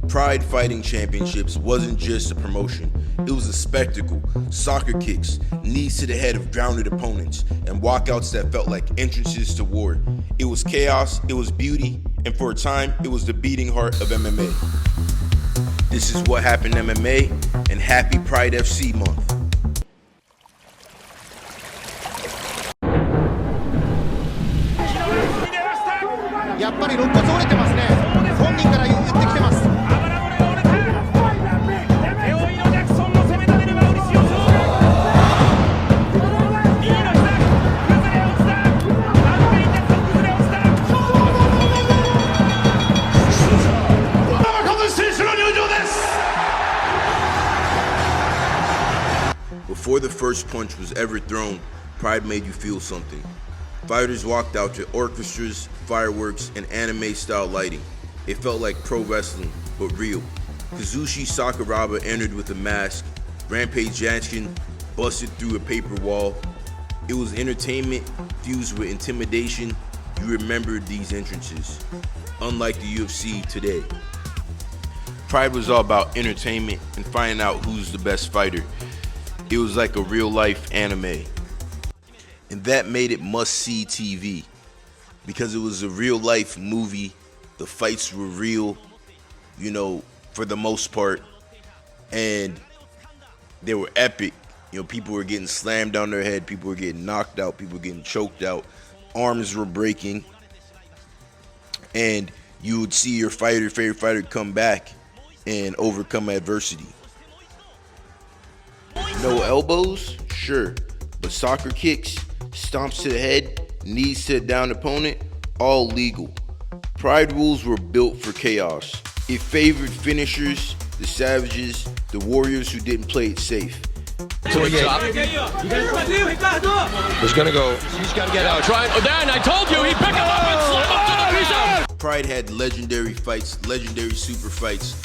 Pride Fighting Championships wasn't just a promotion, it was a spectacle. Soccer kicks, knees to the head of grounded opponents, and walkouts that felt like entrances to war. It was chaos, it was beauty, and for a time, it was the beating heart of MMA. This is What Happened MMA, and happy Pride FC month. やっぱり肋骨折れてますね。本人から言ってきてます。Before the first punch was ever thrown, Pride made you feel something. Fighters walked out to orchestras, fireworks, and anime-style lighting. It felt like pro wrestling, but real. Kazushi Sakuraba entered with a mask. Rampage Janshin busted through a paper wall. It was entertainment fused with intimidation. You remembered these entrances, unlike the UFC today. Pride was all about entertainment and finding out who's the best fighter. It was like a real-life anime. And that made it must-see TV. Because it was a real-life movie. The fights were real, for the most part. And they were epic. People were getting slammed on their head. People were getting knocked out. People were getting choked out. Arms were breaking. And you would see your favorite fighter come back and overcome adversity. No elbows? Sure. But soccer kicks, stomps to the head, knees to the downed opponent, all legal. Pride rules were built for chaos. It favored finishers, the savages, the warriors who didn't play it safe. He's gonna go. He's gotta get out. Try it. Oh, Dan, I told you, he picked him up and slammed him to the ground. Pride had legendary fights, legendary super fights.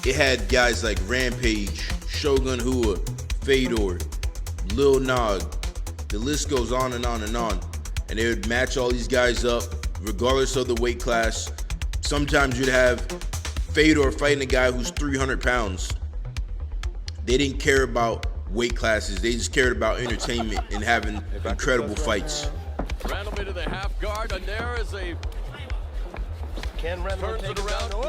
It had guys like Rampage, Shogun Rua, Fedor, Lil Nog. The list goes on and on and on. And they would match all these guys up, regardless of the weight class. Sometimes you'd have Fedor fighting a guy who's 300 pounds. They didn't care about weight classes. They just cared about entertainment and having incredible fights. Randall into the half guard, and there is a... Can Randall turns take it it around. down? Oh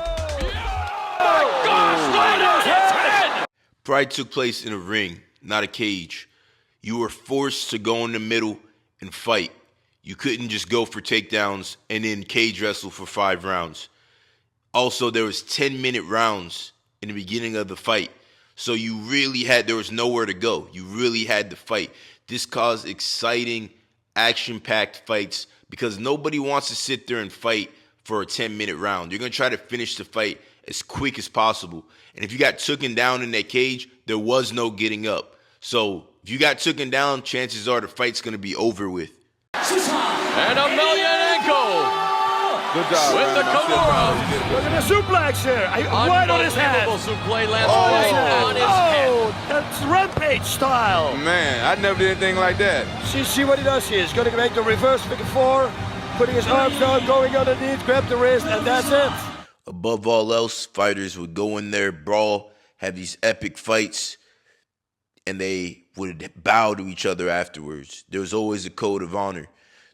my gosh, right on his head! Pride took place in a ring, not a cage. You were forced to go in the middle and fight. You couldn't just go for takedowns and then cage wrestle for 5 rounds. Also, there was 10-minute rounds in the beginning of the fight. So there was nowhere to go. You really had to fight. This caused exciting, action-packed fights because nobody wants to sit there and fight for a 10-minute round. You're going to try to finish the fight as quick as possible. And if you got taken down in that cage, there was no getting up. So if you got taken down, chances are the fight's going to be over with. And Emelianenko Good job, with the man. Kimura. Look at the suplex here. Right on his head. Unbelievable suplex lands right on his head. Oh, that's Rampage style. Man, I never did anything like that. See what he does here. He's going to make the reverse figure 4, putting his arms down, going underneath, grab the wrist, and that's it. Above all else, fighters would go in there, brawl, have these epic fights, and they would bow to each other afterwards. There was always a code of honor.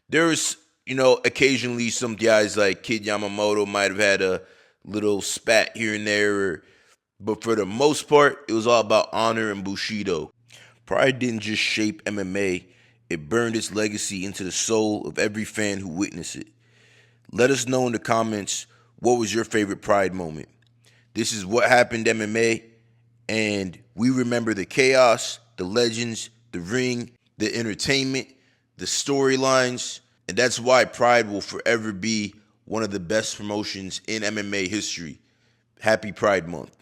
There was, occasionally some guys like Kid Yamamoto might have had a little spat here and there, but for the most part, it was all about honor and Bushido. Pride didn't just shape MMA, it burned its legacy into the soul of every fan who witnessed it. Let us know in the comments, what was your favorite Pride moment? This is What Happened MMA, and we remember the chaos, the legends, the ring, the entertainment, the storylines, and that's why Pride will forever be one of the best promotions in MMA history. Happy Pride Month.